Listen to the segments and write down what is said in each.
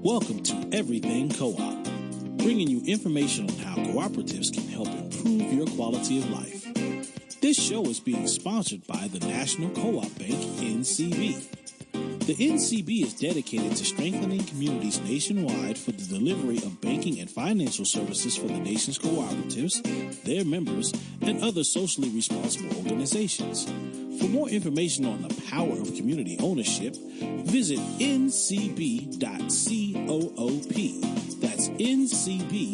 Welcome to Everything Co-op, bringing you information on how cooperatives can help improve your quality of life. This show is being sponsored by the National Co-op Bank, NCB. The NCB is dedicated to strengthening communities nationwide for the delivery of banking and financial services for the nation's cooperatives, their members, and other socially responsible organizations. For more information on the power of community ownership, visit ncb.coop. That's ncb.coop.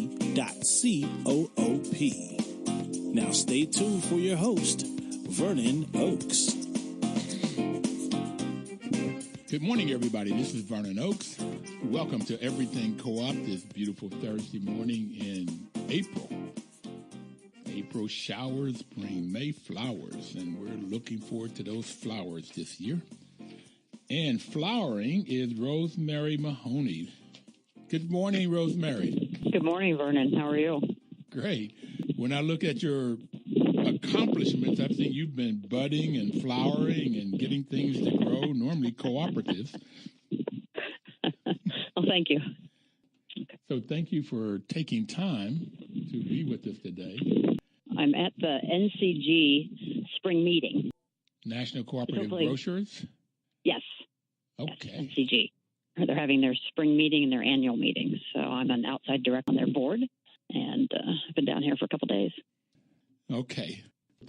Now stay tuned for your host, Vernon Oakes. Good morning, everybody. This is Vernon Oakes. Welcome to Everything Co-op this beautiful Thursday morning in April. April showers bring May flowers, and we're looking forward to those flowers this year. And flowering is Rosemary Mahoney. Good morning, Rosemary. Good morning, Vernon. How are you? Great. When I look at your accomplishments, I've seen you've been budding and flowering and getting things to grow, normally cooperatives. Well, thank you. So thank you for taking time to be with us today. I'm at the NCG spring meeting. National Cooperative Grocers? Yes. Okay. Yes, NCG. They're having their spring meeting and their annual meeting. So I'm an outside director on their board, and I've been down here for a couple of days. Okay.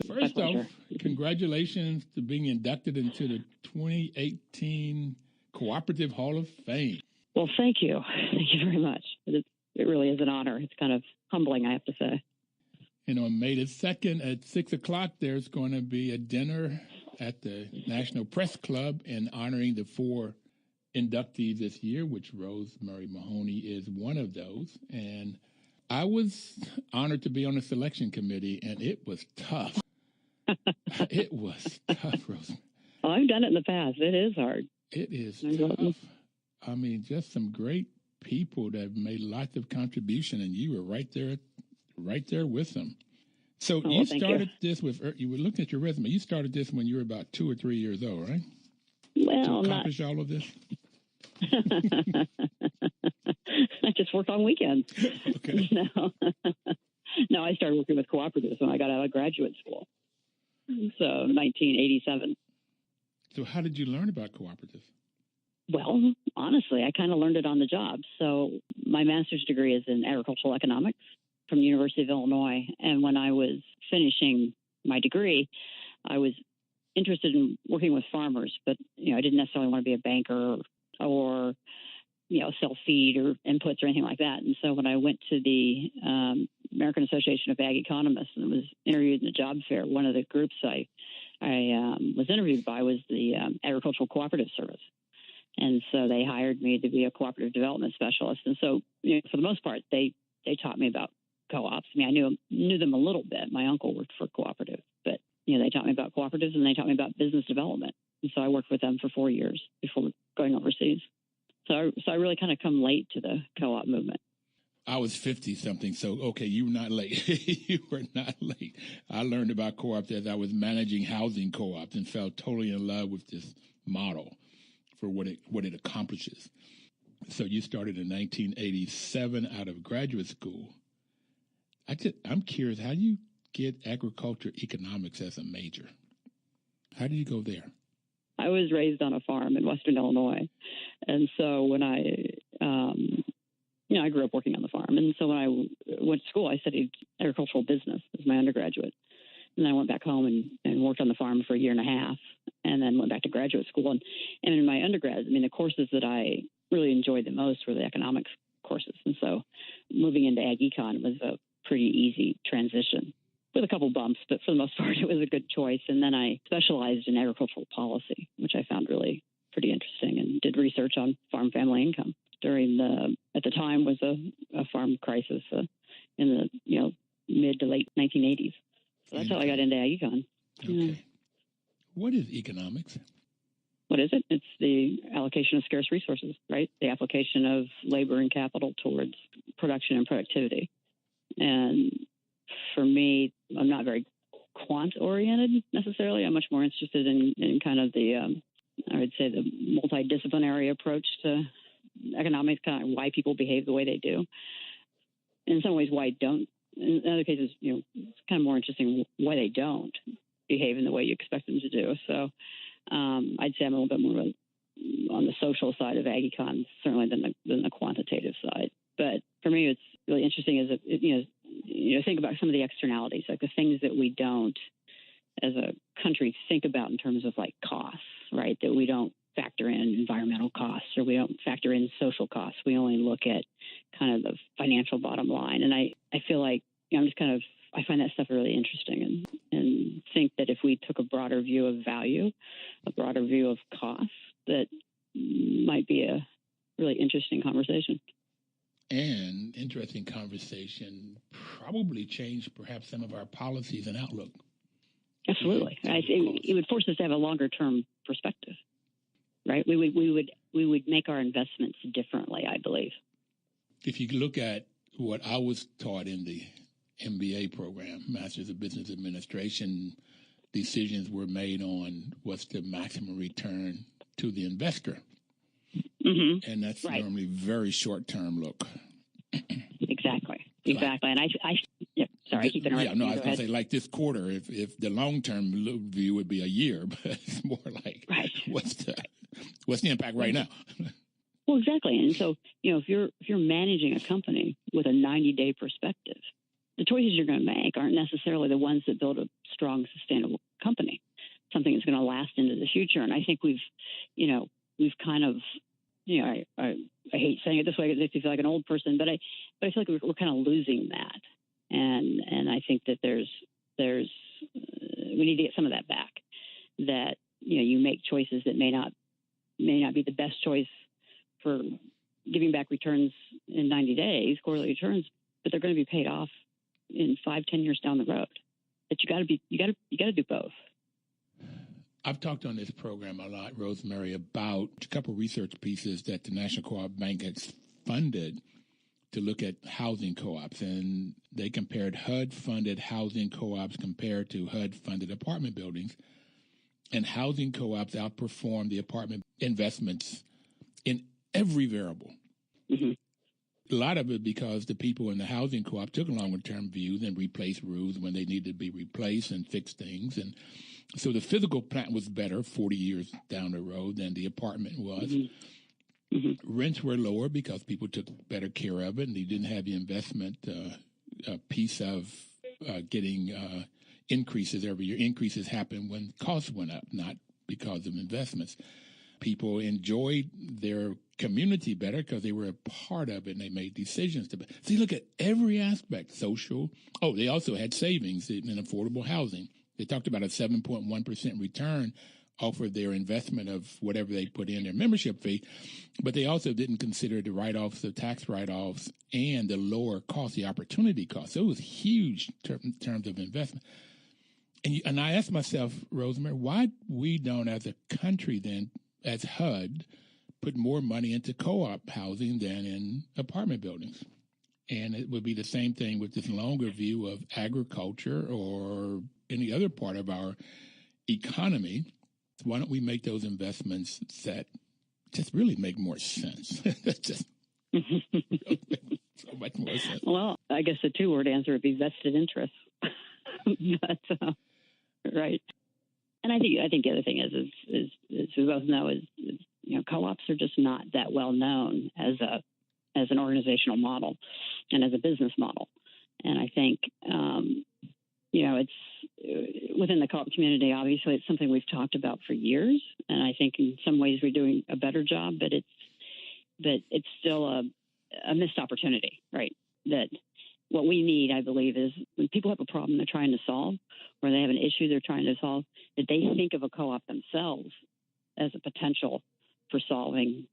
First off, congratulations to being inducted into the 2018 Cooperative Hall of Fame. Well, thank you. Thank you very much. It really is an honor. It's kind of humbling, I have to say. And on May the 2nd at 6 o'clock, there's going to be a dinner at the National Press Club in honoring the 4 inductees this year, which Rosemary Mahoney is one of those. And I was honored to be on the selection committee, and it was tough. It was tough, Rosemary. Well, I've done it in the past. It is hard. It is tough. I mean, just some great people that have made lots of contribution, and you were right there with them. So you started this with, you were looking at your resume, you started this when you were about 2 or 3 years old, right? Well, to accomplish all of this? I just worked on weekends. Okay. No, I started working with cooperatives when I got out of graduate school. So 1987. So how did you learn about cooperatives? Well, honestly, I kind of learned it on the job. So my master's degree is in agricultural economics from the University of Illinois. And when I was finishing my degree, I was interested in working with farmers, but, I didn't necessarily want to be a banker or sell feed or inputs or anything like that. And so when I went to the American Association of Ag Economists and was interviewed in the job fair, one of the groups I was interviewed by was the Agricultural Cooperative Service. And so they hired me to be a cooperative development specialist. And so, for the most part, they taught me about co-ops. I mean, I knew them a little bit. My uncle worked for a cooperative, but, they taught me about cooperatives and they taught me about business development. And so I worked with them for 4 years before going overseas. So I really kind of come late to the co-op movement. I was 50-something, so, okay, you were not late. You were not late. I learned about co-ops as I was managing housing co-ops and fell totally in love with this model for what it accomplishes. So you started in 1987 out of graduate school. I'm curious, how do you get agriculture economics as a major? How did you go there? I was raised on a farm in Western Illinois. And so when I grew up working on the farm. And so when I went to school, I studied agricultural business as my undergraduate. And then I went back home and worked on the farm for a year and a half and then went back to graduate school. And in my undergrad, the courses that I really enjoyed the most were the economics courses. And so moving into ag econ was a pretty easy transition with a couple bumps, but for the most part, it was a good choice. And then I specialized in agricultural policy, which I found really pretty interesting, and did research on farm family income during at the time was a farm crisis in the mid to late 1980s. So that's how I got into ag econ. Okay. Yeah. What is economics? What is it? It's the allocation of scarce resources, right? The application of labor and capital towards production and productivity. And for me, I'm not very quant-oriented necessarily. I'm much more interested in kind of the, I would say, the multidisciplinary approach to economics, kind of why people behave the way they do. In some ways, why don't. In other cases, it's kind of more interesting why they don't behave in the way you expect them to do. So I'd say I'm a little bit more on the social side of ag econ, certainly than the quantitative side. But for me, it's really interesting is that, think about some of the externalities, like the things that we don't, as a country, think about in terms of like costs, right? That we don't factor in environmental costs or we don't factor in social costs. We only look at kind of the financial bottom line. And I feel like I find that stuff really interesting and think that if we took a broader view of value, a broader view of costs, that might be a really interesting conversation. And interesting conversation, probably change perhaps some of our policies and outlook. Absolutely. It would force us to have a longer term perspective, right? We would make our investments differently, I believe. If you look at what I was taught in the MBA program, Masters of Business Administration, decisions were made on what's the maximum return to the investor. Mm-hmm. And that's right. Normally very short-term look. Exactly. And I keep interrupting. Yeah, no, I was going to say, like this quarter, if the long-term view would be a year, but it's more like, what's the impact right now? Well, exactly. And so, if you're managing a company with a 90-day perspective, the choices you're going to make aren't necessarily the ones that build a strong, sustainable company, something that's going to last into the future. And I think we've kind of, I hate saying it this way, it makes me feel like an old person, but I feel like we're kind of losing that. And I think that we need to get some of that back, that, you make choices that may not be the best choice for giving back returns in 90 days, quarterly returns, but they're going to be paid off in 5-10 years down the road. But you got to do both. I've talked on this program a lot, Rosemary, about a couple of research pieces that the National Co-op Bank has funded to look at housing co-ops, and they compared HUD-funded housing co-ops compared to HUD-funded apartment buildings, and housing co-ops outperformed the apartment investments in every variable. Mm-hmm. A lot of it because the people in the housing co-op took a longer-term view and replaced roofs when they needed to be replaced and fixed things. And so the physical plant was better 40 years down the road than the apartment was. Mm-hmm. Mm-hmm. Rents were lower because people took better care of it, and they didn't have the investment piece of getting increases every year. Increases happen when costs went up, not because of investments. People enjoyed their community better because they were a part of it and they made decisions. So you look at every aspect, social. Oh, they also had savings in affordable housing. They talked about a 7.1% return off of their investment of whatever they put in their membership fee, but they also didn't consider the write-offs, the tax write-offs, and the lower cost, the opportunity cost. So it was huge in terms of investment. And I asked myself, Rosemary, why we don't as a country then, as HUD, put more money into co-op housing than in apartment buildings. And it would be the same thing with this longer view of agriculture or any other part of our economy. Why don't we make those investments that just really make more sense? Just so much more sense. Well, I guess the two-word answer would be vested interest. But, right. And I think the other thing is we both know is co-ops are just not that well known as an organizational model and as a business model. And I think it's within the co-op community. Obviously, it's something we've talked about for years, and I think in some ways we're doing a better job. But it's still a missed opportunity, right? That what we need, I believe, is when people have a problem they're trying to solve, or they have an issue they're trying to solve, that they think of a co-op themselves as a potential for solving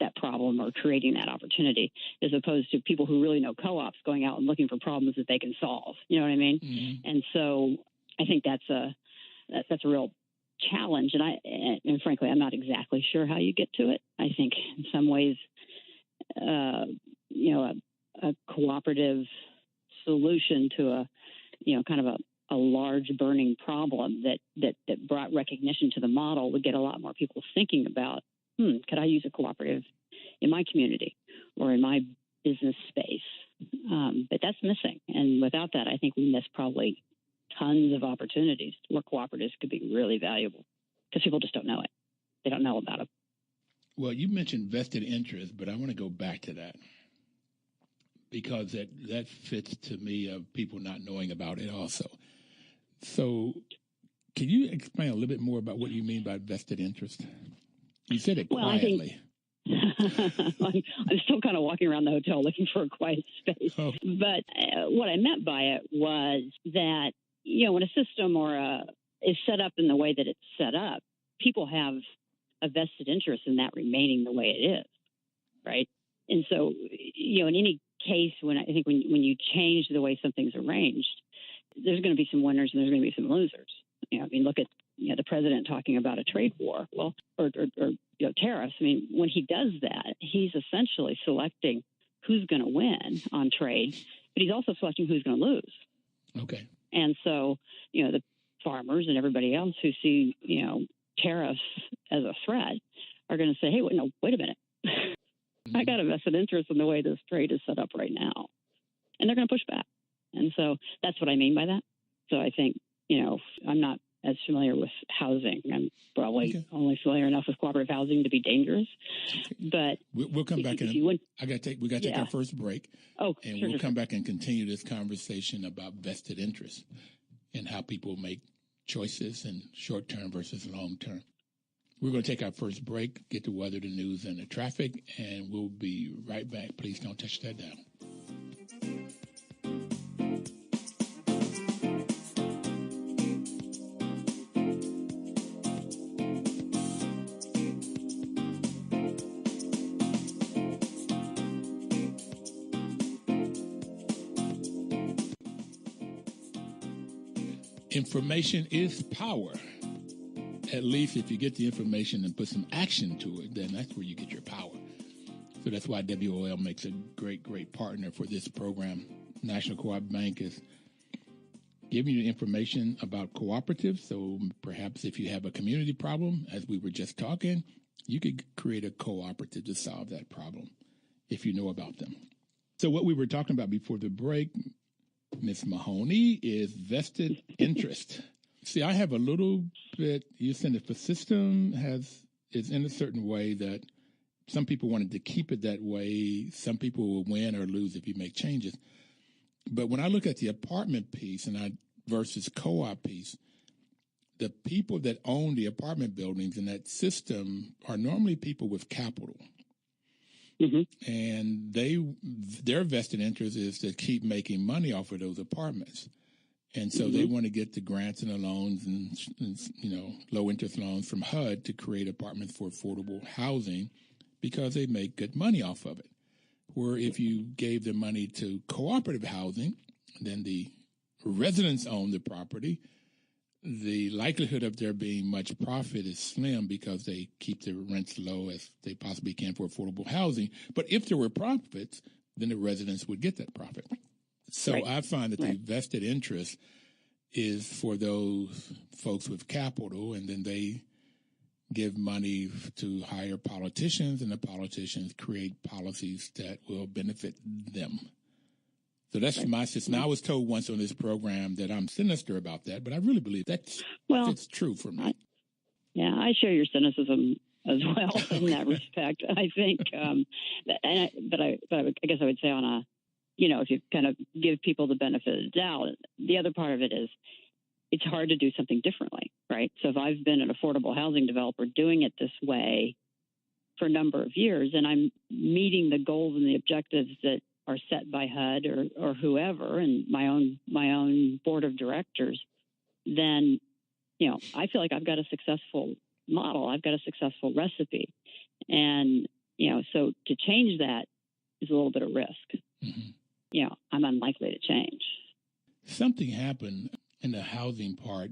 that problem or creating that opportunity, as opposed to people who really know co-ops going out and looking for problems that they can solve. You know what I mean? Mm-hmm. And so I think that's a real challenge. And frankly, I'm not exactly sure how you get to it. I think in some ways, a cooperative solution to a kind of a large burning problem that brought recognition to the model would get a lot more people thinking about, could I use a cooperative in my community or in my business space. But that's missing. And without that, I think we miss probably tons of opportunities where cooperatives could be really valuable because people just don't know it. They don't know about it. Well, you mentioned vested interest, but I want to go back to that because that fits to me of people not knowing about it also. So can you explain a little bit more about what you mean by vested interest? You said it quietly. I'm still kind of walking around the hotel looking for a quiet space. Oh. But what I meant by it was that, when a system is set up in the way that it's set up, people have a vested interest in that remaining the way it is, right? And so, in any case, when you change the way something's arranged, there's going to be some winners and there's going to be some losers. Look at the president talking about a trade war, or tariffs. When he does that, he's essentially selecting who's going to win on trade, but he's also selecting who's going to lose. Okay. And so, the farmers and everybody else who see, tariffs as a threat are going to say, hey, wait a minute. I got a vested interest in the way this trade is set up right now. And they're going to push back. And so that's what I mean by that. So I think, I'm not as familiar with housing. I'm probably only familiar enough with cooperative housing to be dangerous. But we'll come back in. We got to take our first break. Oh, and we'll come back and continue this conversation about vested interest and how people make choices in short term versus long term. We're going to take our first break, get the weather, the news, and the traffic, and we'll be right back. Please don't touch that down. Information is power. At least if you get the information and put some action to it, then that's where you get your power. So that's why WOL makes a great, great partner for this program. National Co-op Bank is giving you information about cooperatives. So perhaps if you have a community problem, as we were just talking, you could create a cooperative to solve that problem if you know about them. So what we were talking about before the break, Ms. Mahoney, is vested interest. See, I have a little bit, you said if a system is in a certain way that some people wanted to keep it that way, some people will win or lose if you make changes. But when I look at the apartment piece versus co-op piece, the people that own the apartment buildings in that system are normally people with capital. Mm-hmm. And their vested interest is to keep making money off of those apartments. And so they want to get the grants and the loans and low interest loans from HUD to create apartments for affordable housing because they make good money off of it. Where if you gave the money to cooperative housing, then the residents own the property. The likelihood of there being much profit is slim because they keep the rents low as they possibly can for affordable housing. But if there were profits, then the residents would get that profit. So I find that the vested interest is for those folks with capital, and then they give money to hire politicians, and the politicians create policies that will benefit them. So that's my system. Now, I was told once on this program that I'm sinister about that, but I really believe that's true for me. I share your cynicism as well in that respect. I think, but I guess I would say on a, if you kind of give people the benefit of the doubt, the other part of it is it's hard to do something differently, right? So if I've been an affordable housing developer doing it this way for a number of years, and I'm meeting the goals and the objectives that are set by HUD or whoever, and my own board of directors, then, I feel like I've got a successful model. I've got a successful recipe. And, so to change that is a little bit of risk. Mm-hmm. I'm unlikely to change. Something happened in the housing part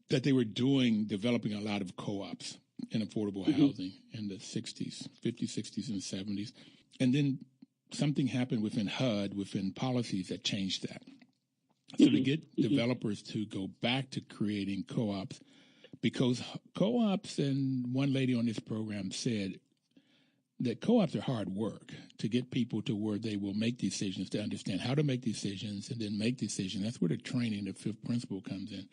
that they were developing a lot of co-ops in affordable housing in the 60s, 50s, 60s, and 70s. And then something happened within HUD, within policies that changed that. So to get developers to go back to creating co-ops, because co-ops, and one lady on this program said, that co-ops are hard work to get people to where they will make decisions, to understand how to make decisions and then make decisions. That's where the training, the fifth principle comes in.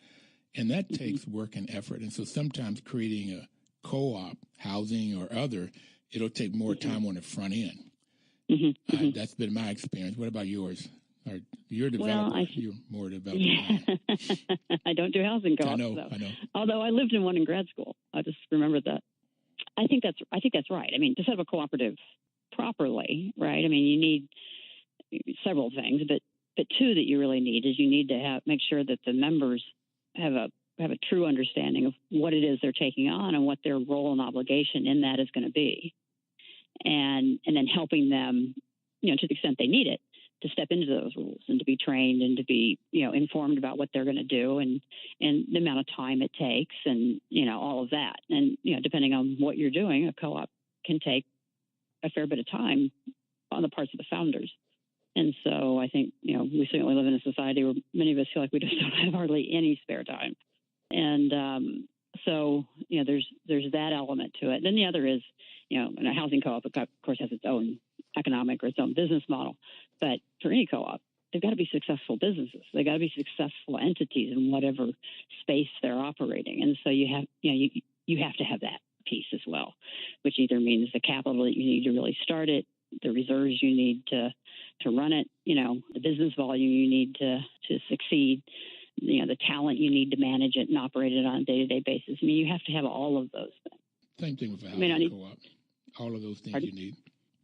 And that takes work and effort. And so sometimes creating a co-op, housing or other, it'll take more time on the front end. That's been my experience. What about yours? Or you're a developer. You're more developer. Yeah. I don't do housing co-ops. I know. Although I lived in one in grad school. I just remembered that. I think that's right. I mean, to set up a cooperative properly, right? I mean, you need several things, but two that you really need is you need to make sure that the members have a true understanding of what it is they're taking on and what their role and obligation in that is going to be, and then helping them, to the extent they need it, to step into those rules and to be trained and to be, informed about what they're going to do and the amount of time it takes and, all of that. And, depending on what you're doing, a co-op can take a fair bit of time on the parts of the founders. And so I think, we certainly live in a society where many of us feel like we just don't have hardly any spare time. And so, there's that element to it. Then the other is, and a housing co-op, of course, has its own economic or its own business model. But for any co-op, they've got to be successful businesses. They've got to be successful entities in whatever space they're operating. And so you have to have that piece as well, which either means the capital that you need to really start it, the reserves you need to run it, the business volume you need to succeed, the talent you need to manage it and operate it on a day-to-day basis. I mean, you have to have all of those things. Same thing with a housing co-op. All of those things you need.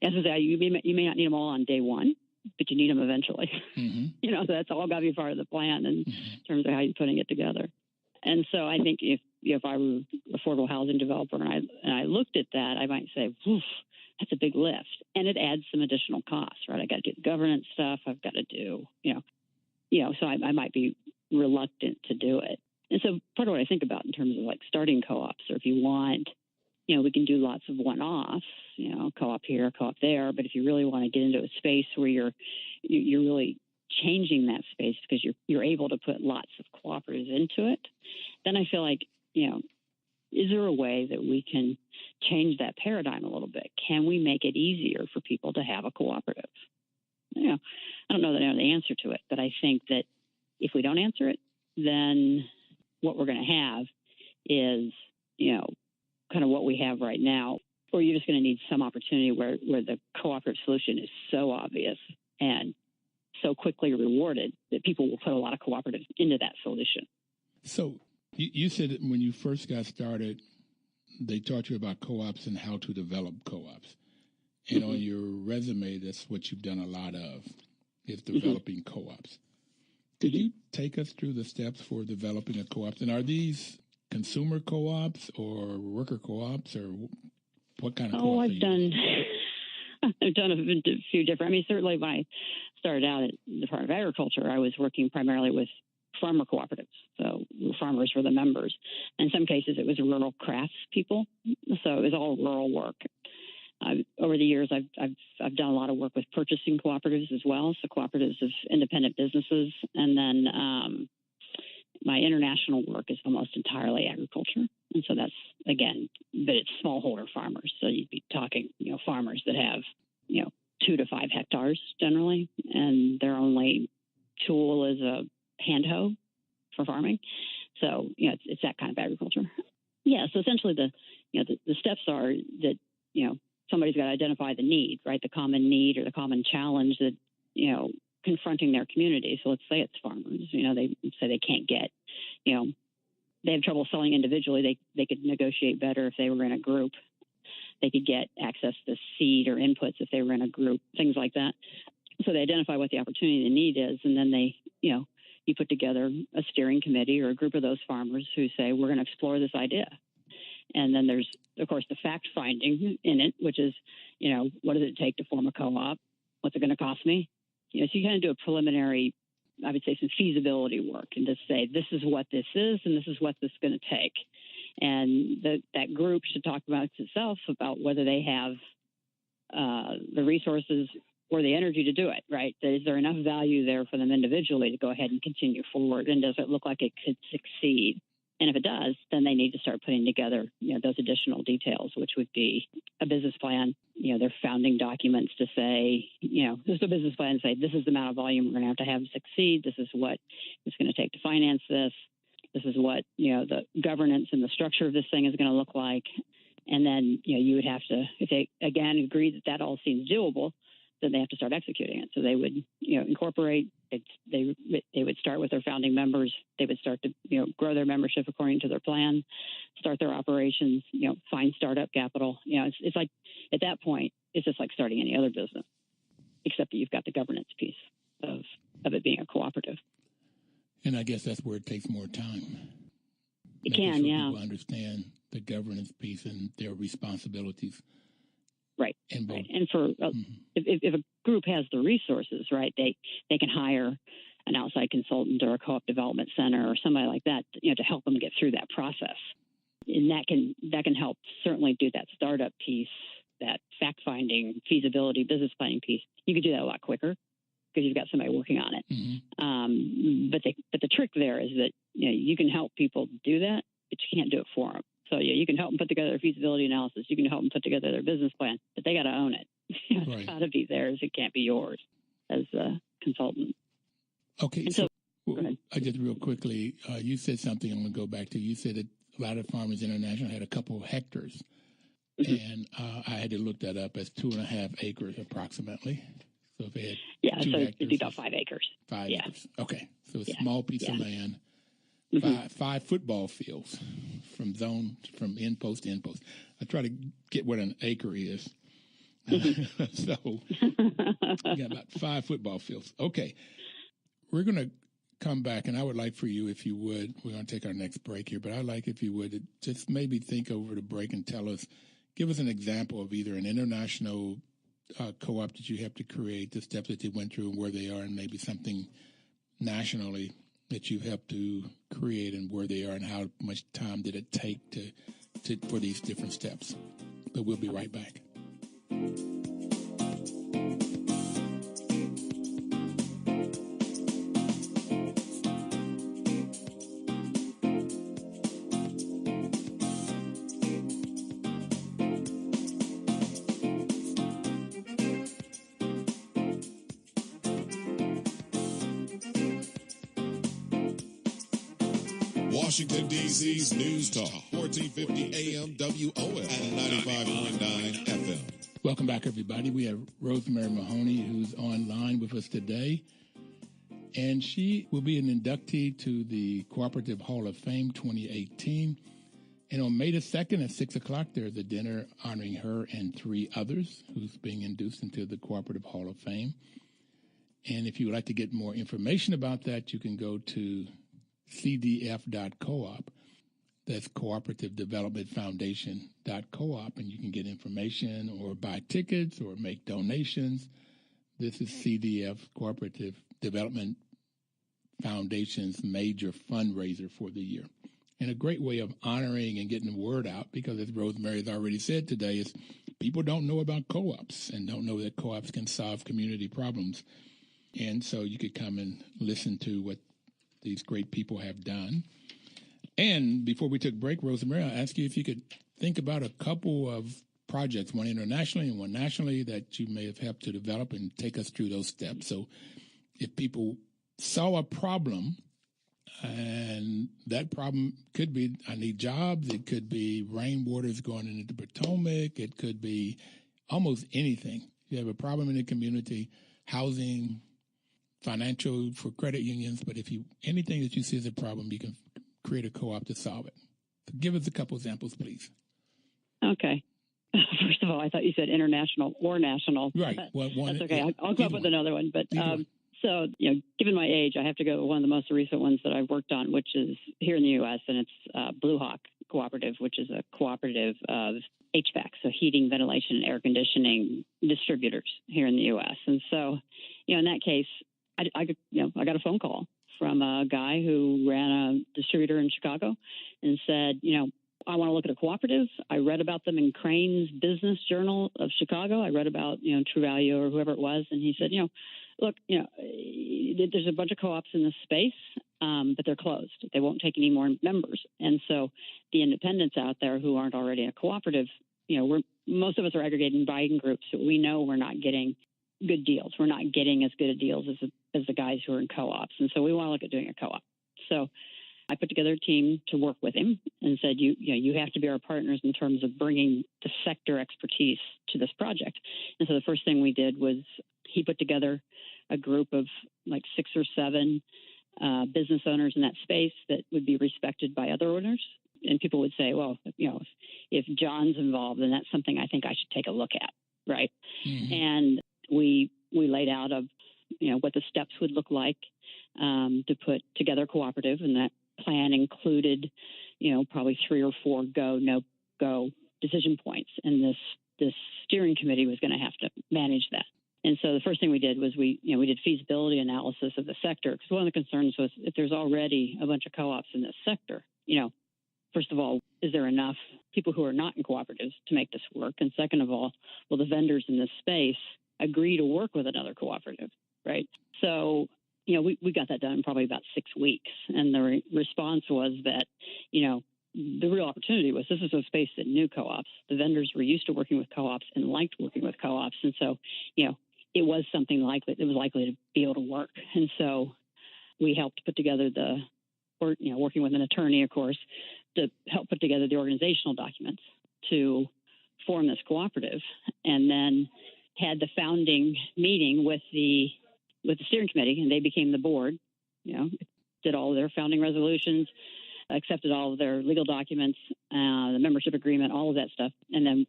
As I say, you may not need them all on day one, but you need them eventually. So that's all got to be part of the plan in terms of how you're putting it together. And so I think if I were an affordable housing developer and I looked at that, I might say, that's a big lift. And it adds some additional costs, right? I got to do the governance stuff. I've got to do, so I might be reluctant to do it. And so part of what I think about in terms of like starting co-ops, or if you want, we can do lots of one-offs, co-op here, co-op there. But if you really want to get into a space where you're really changing that space because you're able to put lots of cooperatives into it, then I feel like, is there a way that we can change that paradigm a little bit? Can we make it easier for people to have a cooperative? I don't know that I know the answer to it, but I think that if we don't answer it, then what we're going to have is, kind of what we have right now, or you're just going to need some opportunity where the cooperative solution is so obvious and so quickly rewarded that people will put a lot of cooperatives into that solution. So you said that when you first got started, they taught you about co-ops and how to develop co-ops. And on your resume, that's what you've done a lot of, is developing co-ops. Could you take us through the steps for developing a co-op? And are these consumer co-ops or worker co-ops, or what kind of co-ops? I've done a few different. I mean, certainly when I started out at the Department of Agriculture, I was working primarily with farmer cooperatives. So farmers were the members. In some cases, it was rural crafts people. So it was all rural work. Over the years, I've done a lot of work with purchasing cooperatives as well. So cooperatives of independent businesses. And then my international work is almost entirely agriculture. And so that's, again, but it's smallholder farmers. So you'd be talking, farmers that have, 2 to 5 hectares generally. And their only tool is a hand hoe for farming. So, it's that kind of agriculture. Yeah. So essentially the steps are that, somebody's got to identify the need, right? The common need or the common challenge that, confronting their community. So let's say it's farmers, they say they can't get, they have trouble selling individually. They could negotiate better if they were in a group. They could get access to seed or inputs if they were in a group, things like that. So they identify what the opportunity and need is. And then they, you put together a steering committee or a group of those farmers who say, we're going to explore this idea. And then there's, of course, the fact finding in it, which is, what does it take to form a co-op? What's it going to cost me? So you kind of do a preliminary, I would say, some feasibility work and just say, this is what this is and this is what this is going to take. And that group should talk about itself about whether they have the resources or the energy to do it, right? Is there enough value there for them individually to go ahead and continue forward? And does it look like it could succeed? And if it does, then they need to start putting together, those additional details, which would be a business plan, their founding documents to say, there's a business plan to say, this is the amount of volume we're going to have to succeed. This is what it's going to take to finance this. This is what, the governance and the structure of this thing is going to look like. And then, you would have to, if they, again, agree that all seems doable, then they have to start executing it. So they would, incorporate, they would start with their founding members. They would start to, grow their membership according to their plan, start their operations, find startup capital. It's like, at that point, it's just like starting any other business, except that you've got the governance piece of it being a cooperative. And I guess that's where it takes more time. It can, yeah. People understand the governance piece and their responsibilities. Right. Right. And for if a group has the resources, right, they can hire an outside consultant or a co-op development center or somebody like that, to help them get through that process. And that can help certainly do that startup piece, that fact finding, feasibility, business planning piece. You could do that a lot quicker because you've got somebody working on it. Mm-hmm. But the trick there is that you can help people do that, but you can't do it for them. So you can help them put together a feasibility analysis. You can help them put together their business plan, but they got to own it. It's got to be theirs. It can't be yours as a consultant. Okay. So I just real quickly, you said something I'm going to go back to. You said that a lot of Farmers International had a couple of hectares, and I had to look that up as 2.5 acres approximately. So if they had so it'd be about 5 acres. 5 acres. Okay. So a small piece of land. Five football fields from end post to end post. I try to get what an acre is. So we got about 5 football fields. Okay. We're going to come back, and I would like for you, if you would, we're going to take our next break here, but I'd like if you would just maybe think over the break and give us an example of either an international co-op that you have to create, the steps that they went through and where they are, and maybe something nationally that you helped to create and where they are and how much time did it take for these different steps. But we'll be right back. Washington, D.C.'s News Talk, 1450 AM WOL and 95.9 FM. Welcome back, everybody. We have Rosemary Mahoney, who's online with us today, and she will be an inductee to the Cooperative Hall of Fame 2018. And on May the 2nd at 6 o'clock, there's a dinner honoring her and 3 others who's being induced into the Cooperative Hall of Fame. And if you would like to get more information about that, you can go to cdf.coop. That's Cooperative Development Foundation.coop, and you can get information or buy tickets or make donations. This is CDF, Cooperative Development Foundation's major fundraiser for the year. And a great way of honoring and getting the word out, because as Rosemary has already said today, is people don't know about co-ops and don't know that co-ops can solve community problems. And so you could come and listen to what these great people have done. And before we took break, Rosemary, I'll ask you if you could think about a couple of projects, one internationally and one nationally, that you may have helped to develop and take us through those steps. So if people saw a problem, and that problem could be, I need jobs, it could be rainwaters going into the Potomac, it could be almost anything. You have a problem in the community, housing, financial for credit unions, but anything that you see as a problem, you can create a co-op to solve it. So give us a couple examples, please. Okay. First of all, I thought you said international or national. Right. Well, that's okay. I'll come up with another one. But so, given my age, I have to go to one of the most recent ones that I've worked on, which is here in the U.S., and it's Blue Hawk Cooperative, which is a cooperative of HVAC, so heating, ventilation, and air conditioning distributors here in the U.S. And so, in that case, I got a phone call from a guy who ran a distributor in Chicago and said, I want to look at a cooperative. I read about them in Crane's Business Journal of Chicago. I read about, True Value or whoever it was. And he said, look, there's a bunch of co-ops in this space, but they're closed. They won't take any more members. And so the independents out there who aren't already in a cooperative, we're most of us are aggregating buying groups, so we know we're not getting good deals. We're not getting as good a deals as the guys who are in co-ops. And so we want to look at doing a co-op. So I put together a team to work with him and said, you have to be our partners in terms of bringing the sector expertise to this project. And so the first thing we did was he put together a group of like 6 or 7 business owners in that space that would be respected by other owners. And people would say, well, if John's involved, then that's something I think I should take a look at, right? Mm-hmm. And we laid out what the steps would look like to put together a cooperative, and that plan included, probably 3 or 4 go, no go decision points, and this steering committee was going to have to manage that. And so the first thing we did was we did feasibility analysis of the sector, because one of the concerns was if there's already a bunch of co-ops in this sector, first of all, is there enough people who are not in cooperatives to make this work? And second of all, will the vendors in this space agree to work with another cooperative, right? So, we got that done in probably about 6 weeks. And the response was that, the real opportunity was this is a space that knew co-ops. The vendors were used to working with co-ops and liked working with co-ops. And so, it was something likely to be able to work. And so we helped put together working with an attorney, of course, to help put together the organizational documents to form this cooperative, and then had the founding meeting with the steering committee, and they became the board, did all of their founding resolutions, accepted all of their legal documents, the membership agreement, all of that stuff. And then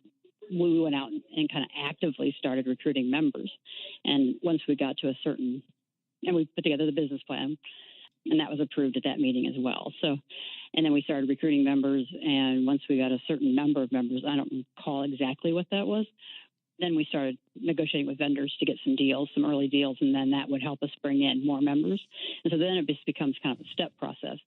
we went out and kind of actively started recruiting members. And once we got to and we put together the business plan, and that was approved at that meeting as well. So, and then we started recruiting members. And once we got a certain number of members, I don't recall exactly what that was, then we started negotiating with vendors to get some early deals, and then that would help us bring in more members. And so then it just becomes kind of a step process.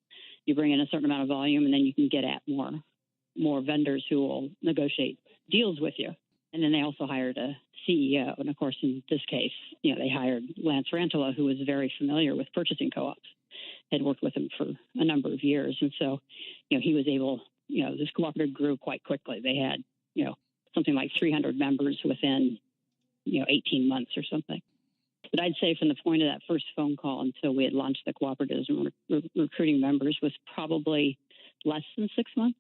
You bring in a certain amount of volume, and then you can get at more vendors who will negotiate deals with you. And then they also hired a CEO. And of course, in this case, they hired Lance Rantola, who was very familiar with purchasing co-ops, had worked with him for a number of years. And so, he was able, this cooperative grew quite quickly. They had, something like 300 members within, 18 months or something. But I'd say from the point of that first phone call until we had launched the cooperatives and recruiting members was probably less than 6 months.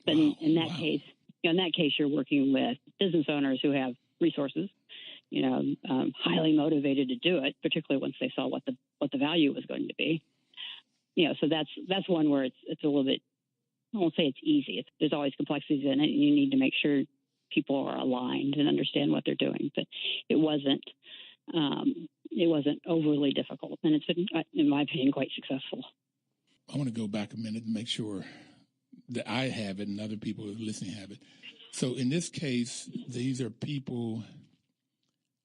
But in that case, you're working with business owners who have resources, highly motivated to do it, particularly once they saw what the value was going to be. So that's one where it's a little bit, I won't say it's easy. There's always complexities in it, and you need to make sure people are aligned and understand what they're doing. But it wasn't overly difficult, and it's been, in my opinion, quite successful. I want to go back a minute and make sure that I have it and other people listening have it. So in this case, these are people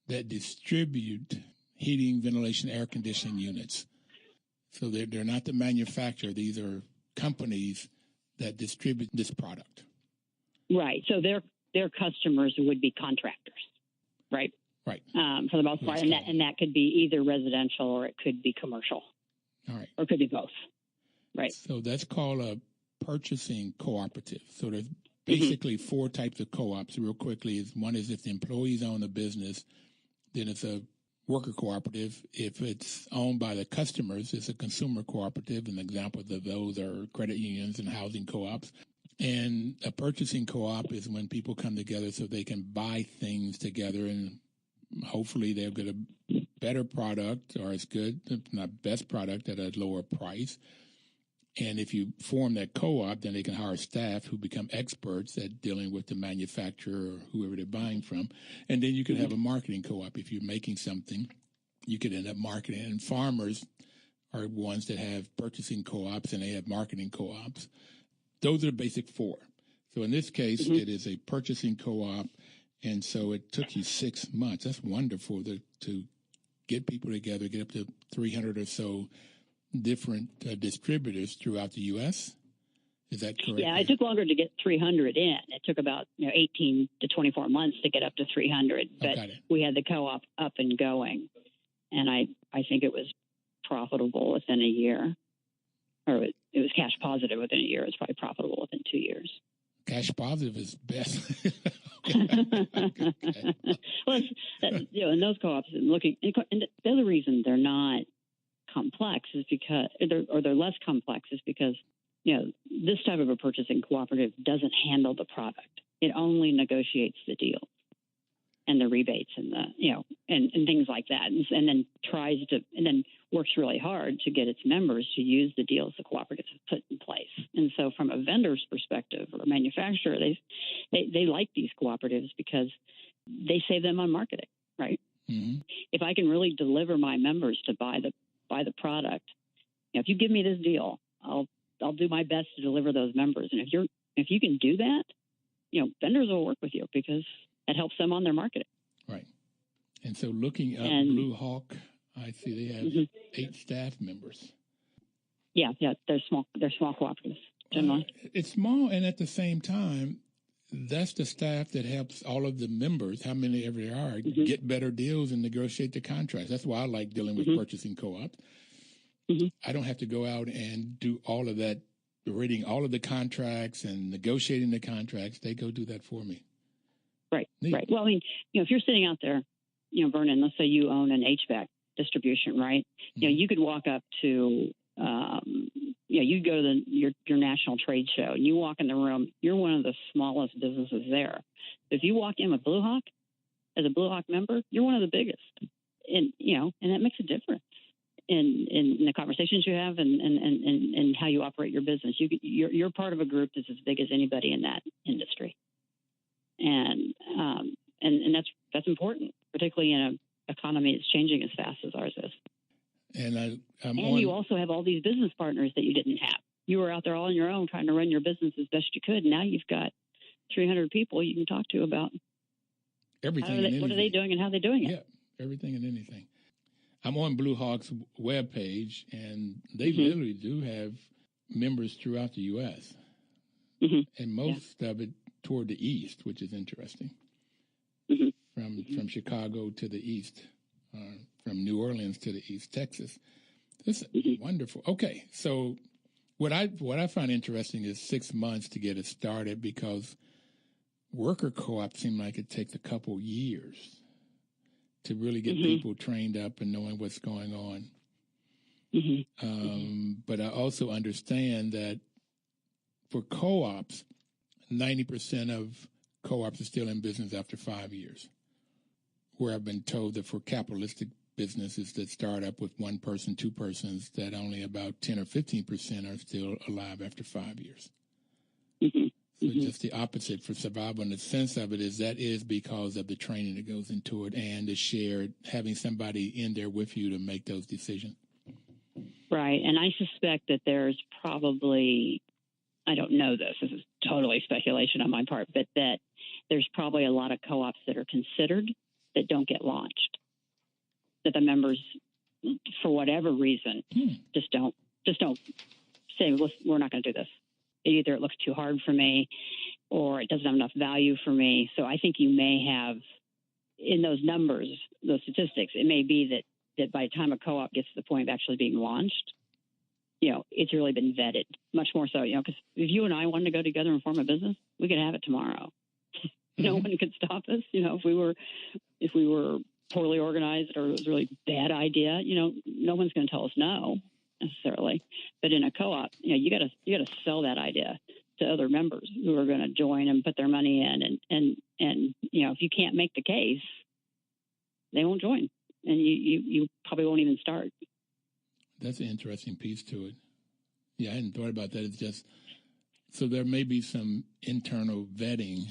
that distribute heating, ventilation, air conditioning units. So they're not the manufacturer. These are companies that distribute this product. Right. So their customers would be contractors, right? Right. For the most part, and that could be either residential or it could be commercial. All right. Or it could be both. Right. So that's called a purchasing cooperative. So there's basically 4 types of co-ops real quickly. One is if the employees own the business, then it's a worker cooperative. If it's owned by the customers, it's a consumer cooperative. An example of those are credit unions and housing co-ops. And a purchasing co-op is when people come together so they can buy things together, and hopefully they'll get a better product or as good, if not best product, at a lower price. And if you form that co-op, then they can hire staff who become experts at dealing with the manufacturer or whoever they're buying from. And then you could have a marketing co-op. If you're making something, you could end up marketing. And farmers are ones that have purchasing co-ops, and they have marketing co-ops. Those are the basic 4. So in this case, it is a purchasing co-op. And so it took you 6 months. That's wonderful to get people together, get up to 300 or so different distributors throughout the U.S. Is that correct? Yeah, it took longer to get 300 in. It took about 18 to 24 months to get up to 300. But we had the co-op up and going. And I think it was profitable within a year. Or it was cash positive within a year. It was probably profitable within 2 years. Cash positive is best. Well, in those co-ops, and the other reason they're not complex is because, they're less complex is because, this type of a purchasing cooperative doesn't handle the product. It only negotiates the deal and the rebates and and things like that, and then works really hard to get its members to use the deals the cooperatives have put in place. And so, from a vendor's perspective or a manufacturer, they like these cooperatives because they save them on marketing, right? Mm-hmm. If I can really deliver my members to buy the product, if you give me this deal, I'll do my best to deliver those members. And if you can do that, vendors will work with you because it helps them on their marketing. Right. And so looking up Blue Hawk, I see they have 8 staff members. Yeah, they're small cooperatives generally. It's small, and at the same time, that's the staff that helps all of the members, how many ever there are, get better deals and negotiate the contracts. That's why I like dealing with purchasing co-ops. I don't have to go out and do all of that, reading all of the contracts and negotiating the contracts. They go do that for me. Right, right. Well, I mean, if you're sitting out there, Vernon, let's say you own an HVAC distribution, right? You could walk up to, you go to your national trade show, and you walk in the room, you're one of the smallest businesses there. If you walk in with Blue Hawk, as a Blue Hawk member, you're one of the biggest. And, and that makes a difference in the conversations you have and how you operate your business. You're part of a group that's as big as anybody in that industry. And that's important, particularly in an economy that's changing as fast as ours is. And you also have all these business partners that you didn't have. You were out there all on your own trying to run your business as best you could. Now you've got 300 people you can talk to about everything. What are they doing and how they're doing it? Yeah, everything and anything. I'm on Blue Hawk's webpage, and they literally do have members throughout the U.S. And most of it toward the east, which is interesting. From Chicago to the east, from New Orleans to the east, Texas. This is wonderful. Okay, so what I find interesting is 6 months to get it started, because worker co-op seem like it takes a couple years to really get people trained up and knowing what's going on. But I also understand that for co-ops, 90% of co-ops are still in business after 5 years, where I've been told that for capitalistic businesses that start up with one person, two persons, that only about 10 or 15% are still alive after 5 years. So just the opposite for survival. And the sense of it is because of the training that goes into it and the shared, having somebody in there with you to make those decisions. Right. And I suspect that there's probably, I don't know this is totally speculation on my part, but that there's probably a lot of co-ops that are considered that don't get launched, that the members, for whatever reason, just don't say, we're not going to do this. Either it looks too hard for me or it doesn't have enough value for me. So I think you may have, in those numbers, those statistics, it may be that by the time a co-op gets to the point of actually being launched, it's really been vetted, much more so, because if you and I wanted to go together and form a business, we could have it tomorrow. No one could stop us. If we were poorly organized or it was a really bad idea, no one's going to tell us no necessarily. But in a co-op, you got to sell that idea to other members who are going to join and put their money in. And if you can't make the case, they won't join, and you probably won't even start. That's an interesting piece to it. Yeah, I hadn't thought about that. It's just, so there may be some internal vetting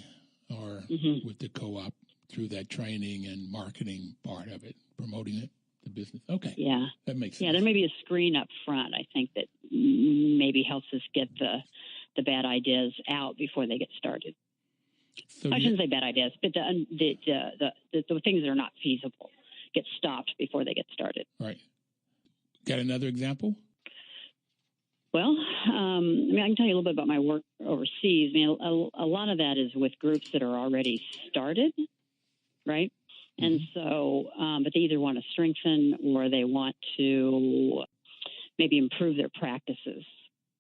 or with the co-op through that training and marketing part of it, promoting it, the business. Okay. Yeah. That makes sense. Yeah, there may be a screen up front, I think, that maybe helps us get the bad ideas out before they get started. So I shouldn't say bad ideas, but the things that are not feasible get stopped before they get started. Right. Got another example? Well, I can tell you a little bit about my work overseas. A lot of that is with groups that are already started, right? And so, but they either want to strengthen or they want to maybe improve their practices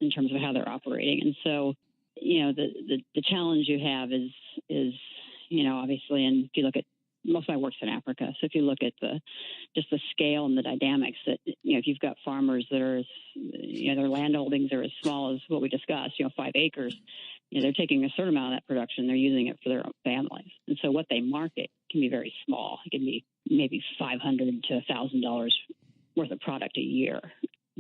in terms of how they're operating. And so the challenge you have is obviously, and if you look at, most of my work's in Africa. So if you look at the scale and the dynamics that, if you've got farmers that are, their land holdings are as small as what we discussed, 5 acres, they're taking a certain amount of that production, they're using it for their own families. And so what they market can be very small. It can be maybe $500 to $1,000 worth of product a year.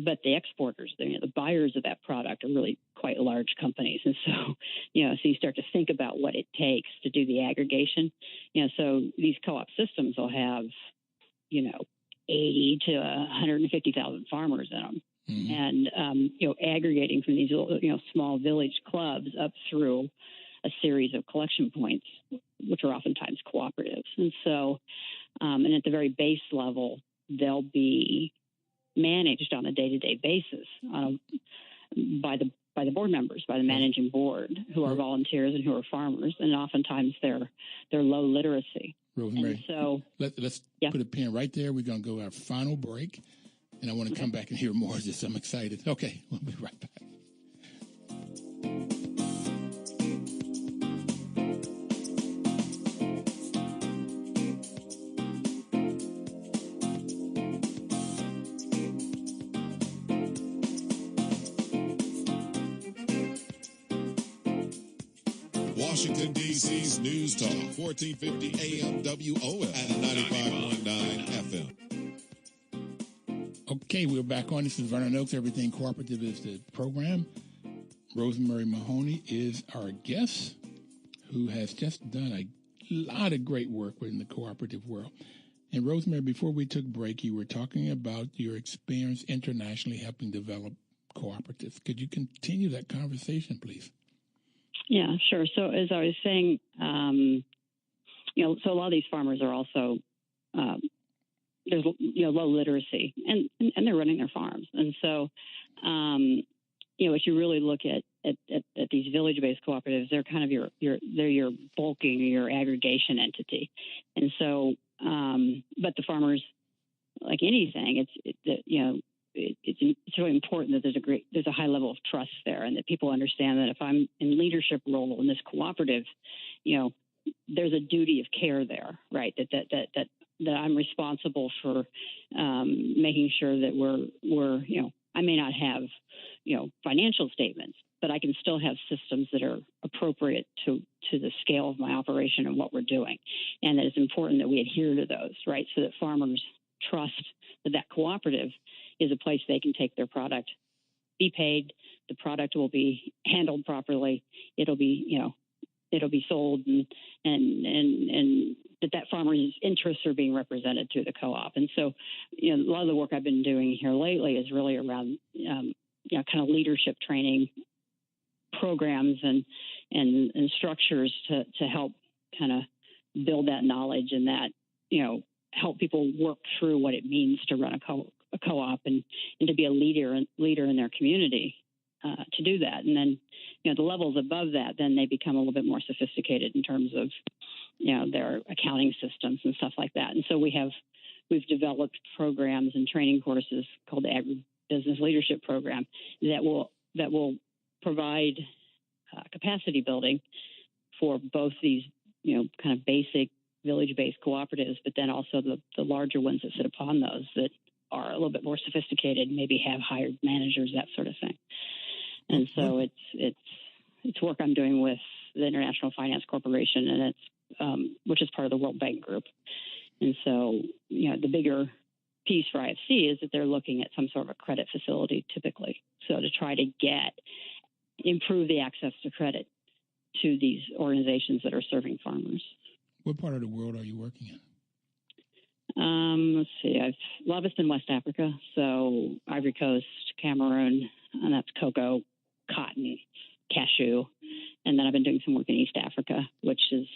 But the exporters, the buyers of that product are really quite large companies. And so, so you start to think about what it takes to do the aggregation. So these co-op systems will have, 80 to 150,000 farmers in them. Mm-hmm. And, aggregating from these, small village clubs up through a series of collection points, which are oftentimes cooperatives. And so, and at the very base level, they'll be managed on a day-to-day basis by the board members, by the managing board, who are volunteers and who are farmers, and oftentimes they're low literacy. Rosemary, and so let's put a pin right there. We're going to go our final break, and I want to come back and hear more of this. I'm excited. Okay, we'll be right back. Washington, D.C.'s News Talk, 1450 AM WOF and 95.9 FM. Okay, we're back on. This is Vernon Oakes. Everything Cooperative is the program. Rosemary Mahoney is our guest, who has just done a lot of great work within the cooperative world. And Rosemary, before we took break, you were talking about your experience internationally helping develop cooperatives. Could you continue that conversation, please? Yeah, sure. So as I was saying, so a lot of these farmers are also there's low literacy, and they're running their farms, and so if you really look at these village-based cooperatives, they're kind of your bulking, your aggregation entity, and so but the farmers, like anything, it's really important that there's a high level of trust there, and that people understand that if I'm in leadership role in this cooperative, there's a duty of care there, right? That I'm responsible for making sure that we're I may not have financial statements, but I can still have systems that are appropriate to the scale of my operation and what we're doing, and that it's important that we adhere to those, right? So that farmers trust that cooperative is a place they can take their product, be paid, the product will be handled properly, it'll be sold, and that farmer's interests are being represented through the co-op. And so, a lot of the work I've been doing here lately is really around, kind of leadership training programs and structures to help kind of build that knowledge and that, help people work through what it means to run a co-op and to be a leader in their community to do that. And then, the levels above that, then they become a little bit more sophisticated in terms of, their accounting systems and stuff like that. And so we've developed programs and training courses called the Agribusiness Leadership Program that will provide capacity building for both these, kind of basic village-based cooperatives, but then also the larger ones that sit upon those that are a little bit more sophisticated, maybe have hired managers, that sort of thing. And so it's work I'm doing with the International Finance Corporation, and it's which is part of the World Bank Group. And so, the bigger piece for IFC is that they're looking at some sort of a credit facility typically. So to try to improve the access to credit to these organizations that are serving farmers. What part of the world are you working in? Let's see. A lot of it's in West Africa, so Ivory Coast, Cameroon, and that's cocoa, cotton, cashew, and then I've been doing some work in East Africa, which is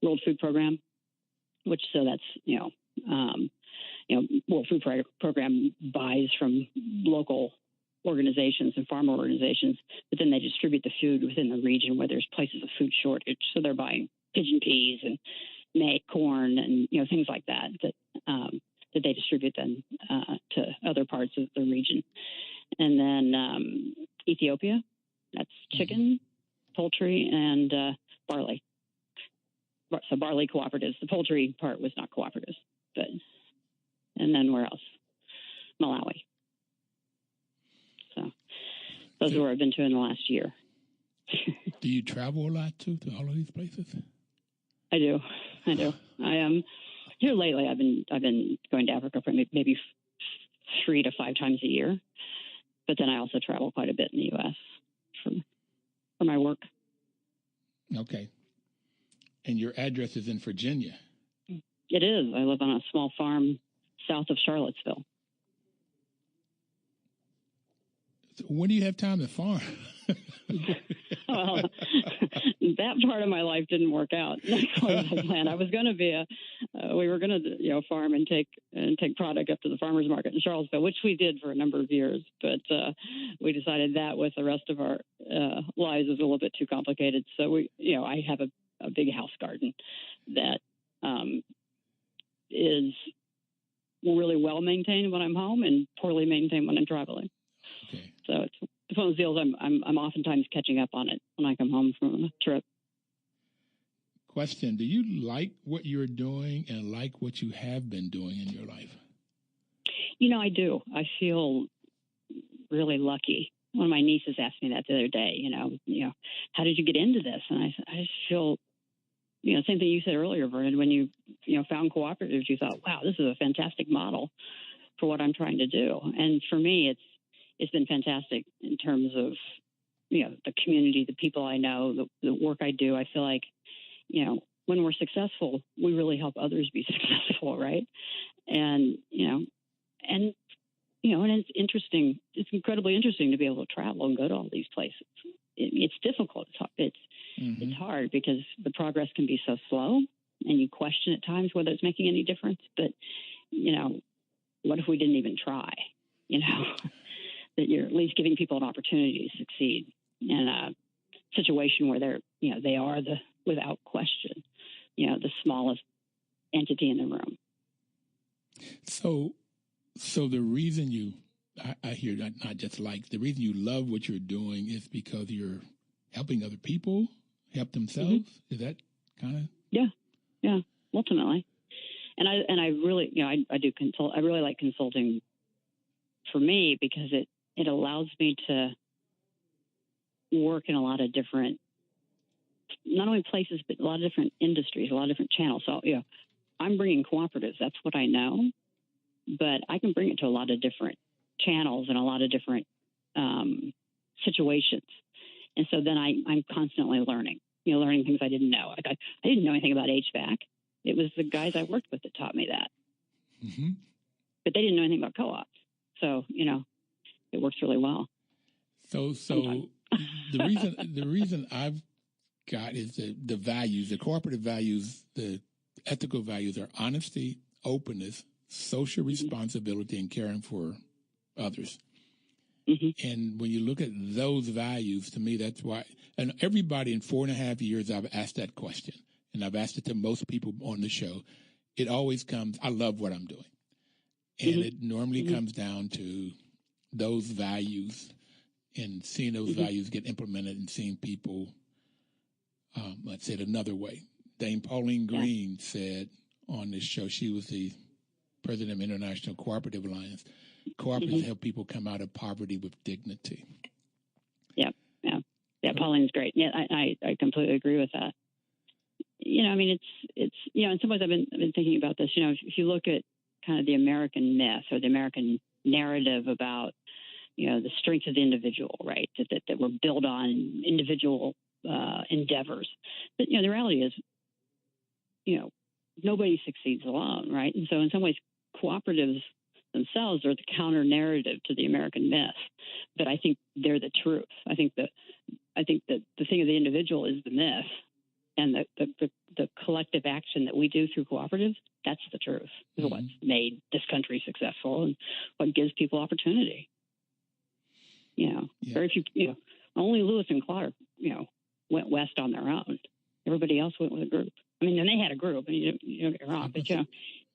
World Food Program, that's World Food Program buys from local organizations and farmer organizations, but then they distribute the food within the region where there's places of food shortage. So they're buying pigeon peas and corn and things like that they distribute then to other parts of the region. And then Ethiopia That's chicken, poultry, and barley. So barley cooperatives. The poultry part was not cooperatives, but and then where else? Malawi. So those are where I've been to in the last year. Do you travel a lot too to all of these places? I do. I am here lately. I've been going to Africa for maybe 3 to 5 times a year, but then I also travel quite a bit in the U.S. for my work. Okay. And your address is in Virginia. It is. I live on a small farm south of Charlottesville. So when do you have time to farm? Well, that part of my life didn't work out. That's what I planned. I was going to be we were going to farm and take product up to the farmers market in Charlottesville, which we did for a number of years. But we decided that with the rest of our lives was a little bit too complicated. So I have a big house garden that is really well maintained when I'm home and poorly maintained when I'm traveling. Okay. So it's one of those deals. I'm oftentimes catching up on it when I come home from a trip. Question: do you like what you're doing and like what you have been doing in your life? I do. I feel really lucky. One of my nieces asked me that the other day. How did you get into this? And I just feel, same thing you said earlier, Vernon. When you found cooperatives, you thought, wow, this is a fantastic model for what I'm trying to do. And for me, it's been fantastic in terms of, the community, the people I know, the work I do. I feel like, when we're successful, we really help others be successful, right? And it's interesting. It's incredibly interesting to be able to travel and go to all these places. It's difficult. It's hard because the progress can be so slow, and you question at times whether it's making any difference. But what if we didn't even try? That you're at least giving people an opportunity to succeed in a situation where they are without question, the smallest entity in the room. So the reason I hear not just like, the reason you love what you're doing is because you're helping other people help themselves. Mm-hmm. Is that kind of? Yeah, ultimately. And I really, I do consult. I really like consulting for me because it allows me to work in a lot of different, not only places, but a lot of different industries, a lot of different channels. So, I'm bringing cooperatives. That's what I know, but I can bring it to a lot of different channels and a lot of different situations. And so then I'm constantly learning things I didn't know. Like I didn't know anything about HVAC. It was the guys I worked with that taught me that. Mm-hmm. But they didn't know anything about co-ops. So, it works really well. So the reason I've got is the values, the cooperative values, the ethical values are honesty, openness, social responsibility, and caring for others. Mm-hmm. And when you look at those values, to me, that's why, and everybody in 4.5 years, I've asked that question, and I've asked it to most people on the show. It always comes, I love what I'm doing. And it normally comes down to those values and seeing those values get implemented and seeing people, let's say it another way. Dame Pauline Green said on this show, she was the president of International Cooperative Alliance, cooperatives help people come out of poverty with dignity. Yeah, Pauline's great. Yeah, I completely agree with that. It's in some ways I've been thinking about this. If you look at kind of the American myth or the American narrative about, the strength of the individual, right? That we're built on individual endeavors. But, the reality is, nobody succeeds alone, right? And so in some ways, cooperatives themselves are the counter narrative to the American myth. But I think they're the truth. I think that the thing of the individual is the myth. And the collective action that we do through cooperatives, that's the truth. Is what's made this country successful and what gives people opportunity. Very few, only Lewis and Clark, went west on their own. Everybody else went with a group. I mean, and they had a group, and you don't get me wrong, but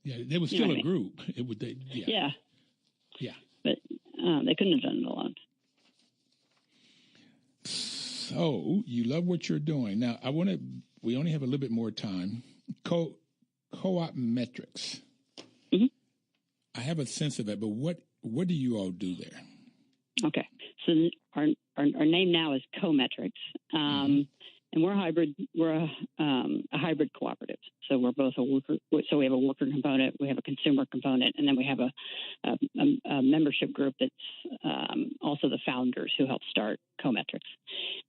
there was still a group. It would, yeah. But they couldn't have done it alone. So you love what you're doing. Now, we only have a little bit more time. CoopMetrics. Mm-hmm. I have a sense of it, but what do you all do there? Okay. So our name now is CoopMetrics. And we're hybrid. We're a hybrid cooperative. So we're both so we have a worker component, we have a consumer component, and then we have a membership group that's also the founders who helped start CoopMetrics.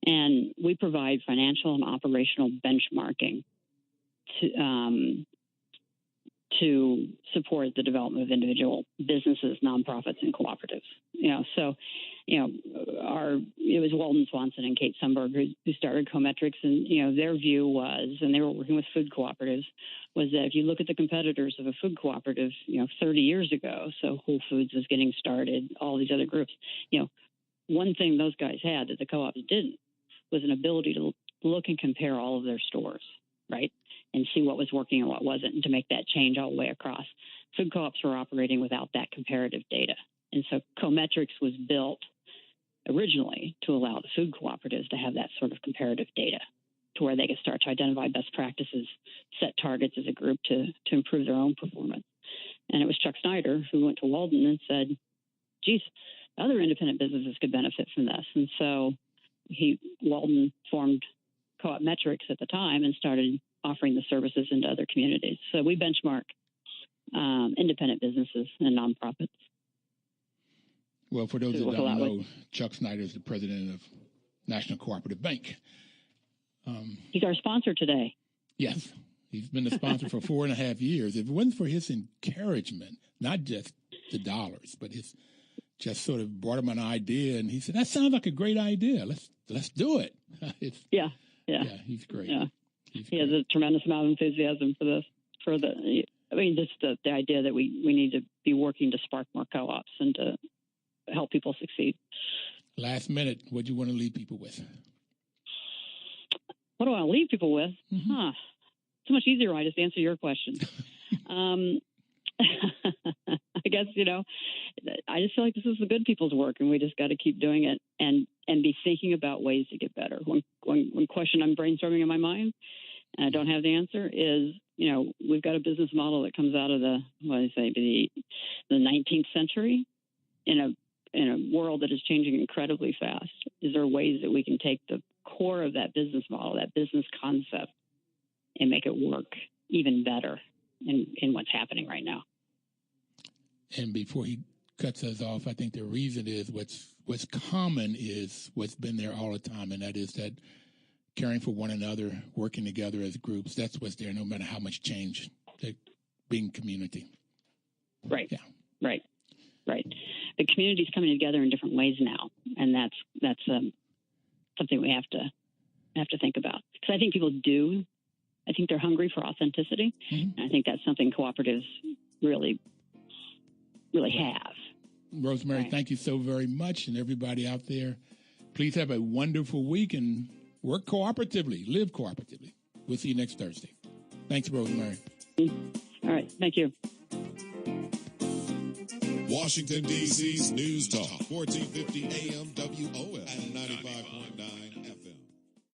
And we provide financial and operational benchmarking to support the development of individual businesses, nonprofits, and cooperatives. It was Walden Swanson and Kate Sundberg who started CoopMetrics, and their view was, and they were working with food cooperatives, was that if you look at the competitors of a food cooperative, 30 years ago, so Whole Foods was getting started, all these other groups, one thing those guys had that the co-ops didn't was an ability to look and compare all of their stores, right? And see what was working and what wasn't, and to make that change all the way across. Food co-ops were operating without that comparative data. And so CoopMetrics was built originally to allow the food cooperatives to have that sort of comparative data, to where they could start to identify best practices, set targets as a group to improve their own performance. And it was Chuck Snyder who went to Walden and said, geez, other independent businesses could benefit from this. And so Walden formed CoopMetrics at the time and started offering the services into other communities. So we benchmark independent businesses and nonprofits. Well, for those that don't know, Chuck Snyder is the president of National Cooperative Bank. He's our sponsor today. Yes, he's been the sponsor for 4.5 years. If it wasn't for his encouragement, not just the dollars, but his just sort of brought him an idea, and he said, "That sounds like a great idea. Let's do it." Yeah, he's great. Yeah. He has a tremendous amount of enthusiasm for this. Just the idea that we need to be working to spark more co-ops and to help people succeed. Last minute, what do you want to leave people with? What do I want to leave people with? Mm-hmm. It's much easier. I just answer your question. I guess, I just feel like this is the good people's work, and we just got to keep doing it and be thinking about ways to get better. One question I'm brainstorming in my mind, and I don't have the answer, is, we've got a business model that comes out of the 19th century in a world that is changing incredibly fast. Is there ways that we can take the core of that business model, that business concept, and make it work even better in what's happening right now? And before he cuts us off, I think the reason is what's common is what's been there all the time, and that is that caring for one another, working together as groups. That's what's there, no matter how much change. Being community. Right. Yeah. Right. The community's coming together in different ways now, and that's something we have to think about. Because I think people do. I think they're hungry for authenticity, and I think that's something cooperatives really have. Rosemary, right. Thank you so very much, and everybody out there, please have a wonderful week and work cooperatively, live cooperatively. We'll see you next Thursday. Thanks, Rosemary. All right, thank you. Washington, D.C.'s News Talk, 1450 AM WOS and 95.9